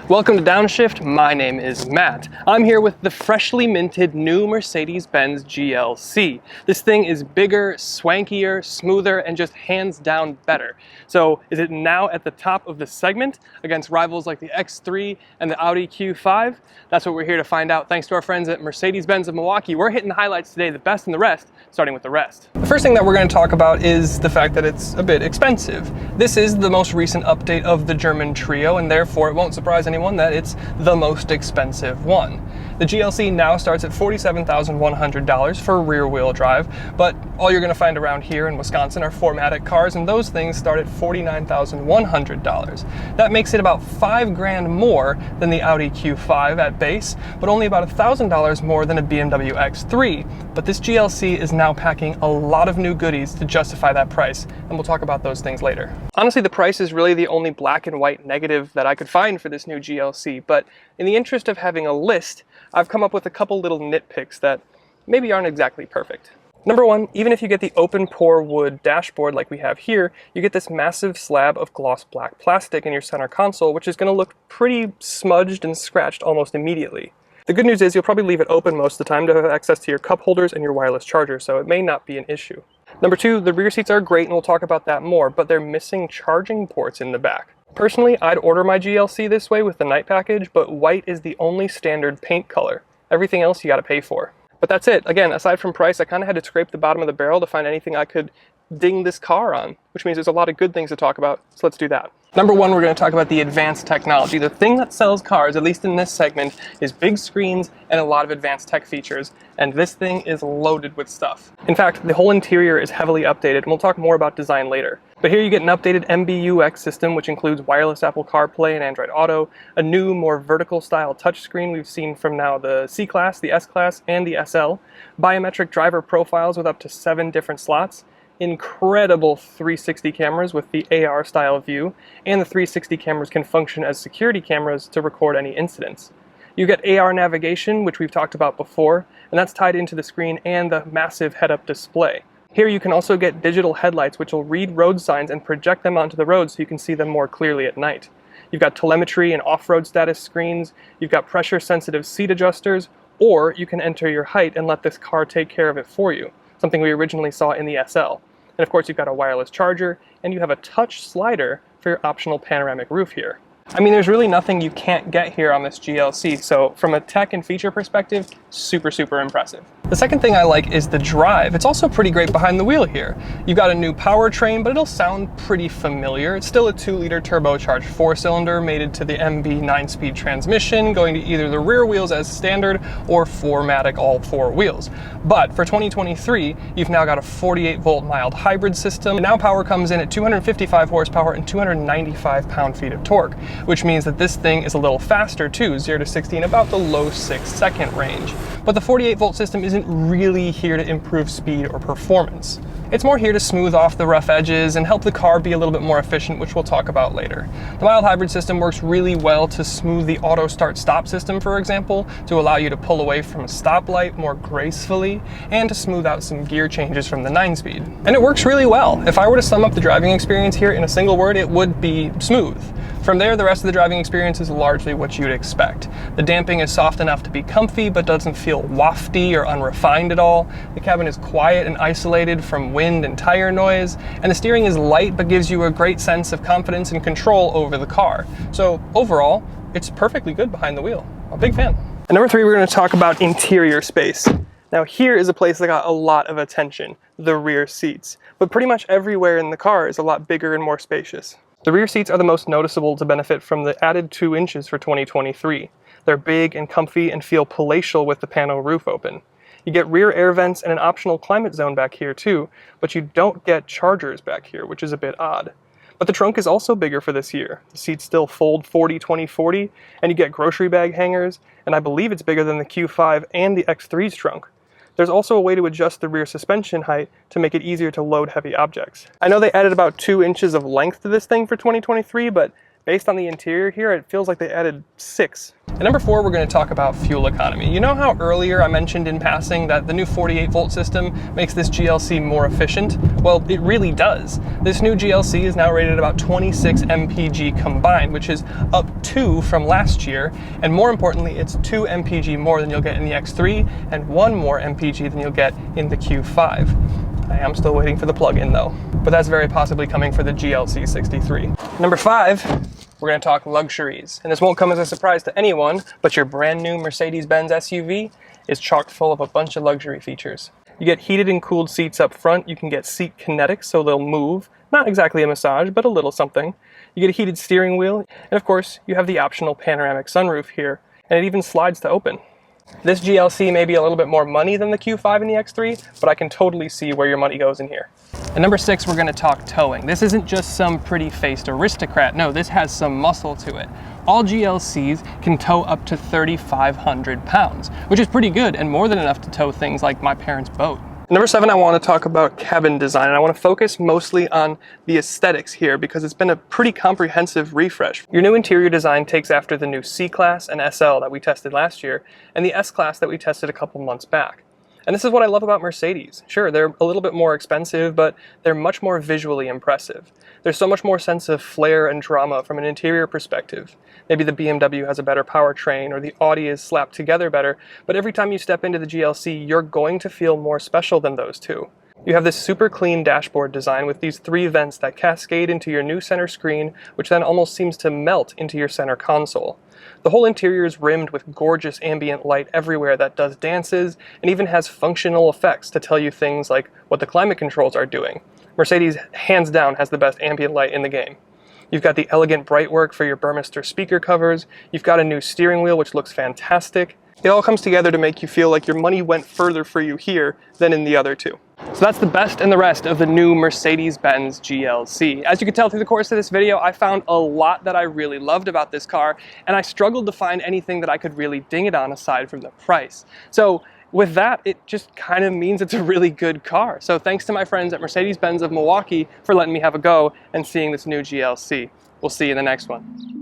Welcome to Downshift, my name is Matt. I'm here with the freshly minted new Mercedes-Benz GLC. This thing is bigger, swankier, smoother, and just hands down better. So is it now at the top of the segment against rivals like the X3 and the Audi Q5? That's what we're here to find out thanks to our friends at Mercedes-Benz of Milwaukee. We're hitting the highlights today, the best and the rest, starting with the rest. The first thing that we're going to talk about is the fact that it's a bit expensive. This is the most recent update of the German trio, and therefore it won't surprise anyone that it's the most expensive one. The GLC now starts at $47,100 for rear-wheel drive, but all you're going to find around here in Wisconsin are 4MATIC cars, and those things start at $49,100. That makes it about $5,000 more than the Audi Q5 at base, but only about $1,000 more than a BMW X3. But this GLC is now packing a lot of new goodies to justify that price, and we'll talk about those things later. Honestly, the price is really the only black and white negative that I could find for this new GLC, but in the interest of having a list, I've come up with a couple little nitpicks that maybe aren't exactly perfect. Number one, even if you get the open pore wood dashboard like we have here, you get this massive slab of gloss black plastic in your center console, which is going to look pretty smudged and scratched almost immediately. The good news is you'll probably leave it open most of the time to have access to your cup holders and your wireless charger, so it may not be an issue. Number two, the rear seats are great and we'll talk about that more, but they're missing charging ports in the back. Personally, I'd order my GLC this way with the night package, but white is the only standard paint color. Everything else you gotta pay for. But that's it. Again, aside from price, I kind of had to scrape the bottom of the barrel to find anything I could ding this car on, which means there's a lot of good things to talk about, so let's do that. Number one, we're going to talk about the advanced technology. The thing that sells cars, at least in this segment, is big screens and a lot of advanced tech features, and this thing is loaded with stuff. In fact, the whole interior is heavily updated, and we'll talk more about design later. But here you get an updated MBUX system, which includes wireless Apple CarPlay and Android Auto, a new, more vertical style touchscreen we've seen from now the C-Class, the S-Class, and the SL, biometric driver profiles with up to 7 different slots, incredible 360 cameras with the AR style view, and the 360 cameras can function as security cameras to record any incidents. You get AR navigation, which we've talked about before, and that's tied into the screen and the massive head-up display. Here you can also get digital headlights, which will read road signs and project them onto the road so you can see them more clearly at night. You've got telemetry and off-road status screens, you've got pressure-sensitive seat adjusters, or you can enter your height and let this car take care of it for you, something we originally saw in the SL. And of course you've got a wireless charger, and you have a touch slider for your optional panoramic roof here. I mean, there's really nothing you can't get here on this GLC, so from a tech and feature perspective, super, super impressive. The second thing I like is the drive. It's also pretty great behind the wheel here. You've got a new powertrain, but it'll sound pretty familiar. It's still a 2-liter turbocharged 4-cylinder mated to the MB 9-speed transmission, going to either the rear wheels as standard or 4MATIC all 4 wheels. But for 2023, you've now got a 48-volt mild hybrid system. And now power comes in at 255 horsepower and 295 pound-feet of torque, which means that this thing is a little faster too, 0 to 60 in about the low 6-second range. But the 48-volt system isn't really here to improve speed or performance. It's more here to smooth off the rough edges and help the car be a little bit more efficient, which we'll talk about later. The mild hybrid system works really well to smooth the auto start-stop system, for example, to allow you to pull away from a stoplight more gracefully, and to smooth out some gear changes from the 9-speed. And it works really well. If I were to sum up the driving experience here in a single word, it would be smooth. From there, the rest of the driving experience is largely what you'd expect. The damping is soft enough to be comfy, but doesn't feel wafty or unrefined at all. The cabin is quiet and isolated from wind and tire noise, and the steering is light but gives you a great sense of confidence and control over the car. So overall, it's perfectly good behind the wheel. I'm a big fan. And number three, we're going to talk about interior space. Now here is a place that got a lot of attention, the rear seats. But pretty much everywhere in the car is a lot bigger and more spacious. The rear seats are the most noticeable to benefit from the added 2 inches for 2023. They're big and comfy and feel palatial with the pano roof open. You get rear air vents and an optional climate zone back here too, but you don't get chargers back here, which is a bit odd. But the trunk is also bigger for this year. The seats still fold 40-20-40, and you get grocery bag hangers, and I believe it's bigger than the Q5 and the X3's trunk. There's also a way to adjust the rear suspension height to make it easier to load heavy objects. I know they added about 2 inches of length to this thing for 2023, but based on the interior here, it feels like they added 6. And number 4, we're going to talk about fuel economy. You know how earlier I mentioned in passing that the new 48-volt system makes this GLC more efficient? Well, it really does. This new GLC is now rated about 26 mpg combined, which is up 2 from last year, and more importantly, it's 2 mpg more than you'll get in the X3 and 1 more mpg than you'll get in the Q5. I am still waiting for the plug-in though, but that's very possibly coming for the GLC 63. Number 5, we're going to talk luxuries. And this won't come as a surprise to anyone, but your brand new Mercedes-Benz SUV is chock full of a bunch of luxury features. You get heated and cooled seats up front. You can get seat kinetics, so they'll move. Not exactly a massage, but a little something. You get a heated steering wheel. And of course, you have the optional panoramic sunroof here. And it even slides to open. This GLC may be a little bit more money than the Q5 and the X3, but I can totally see where your money goes in here. And number 6, we're going to talk towing. This isn't just some pretty-faced aristocrat. No, this has some muscle to it. All GLCs can tow up to 3,500 pounds, which is pretty good and more than enough to tow things like my parents' boat. Number 7, I want to talk about cabin design, and I want to focus mostly on the aesthetics here because it's been a pretty comprehensive refresh. Your new interior design takes after the new C-Class and SL that we tested last year, and the S-Class that we tested a couple months back. And this is what I love about Mercedes. Sure, they're a little bit more expensive, but they're much more visually impressive. There's so much more sense of flair and drama from an interior perspective. Maybe the BMW has a better powertrain, or the Audi is slapped together better, but every time you step into the GLC, you're going to feel more special than those two. You have this super clean dashboard design with these 3 vents that cascade into your new center screen, which then almost seems to melt into your center console. The whole interior is rimmed with gorgeous ambient light everywhere that does dances and even has functional effects to tell you things like what the climate controls are doing. Mercedes, hands down, has the best ambient light in the game. You've got the elegant bright work for your Burmester speaker covers. You've got a new steering wheel, which looks fantastic. It all comes together to make you feel like your money went further for you here than in the other two. So that's the best and the rest of the new Mercedes-Benz GLC. As you can tell through the course of this video, I found a lot that I really loved about this car, and I struggled to find anything that I could really ding it on aside from the price. So with that, it just kind of means it's a really good car. So thanks to my friends at Mercedes-Benz of Milwaukee for letting me have a go and seeing this new GLC. We'll see you in the next one.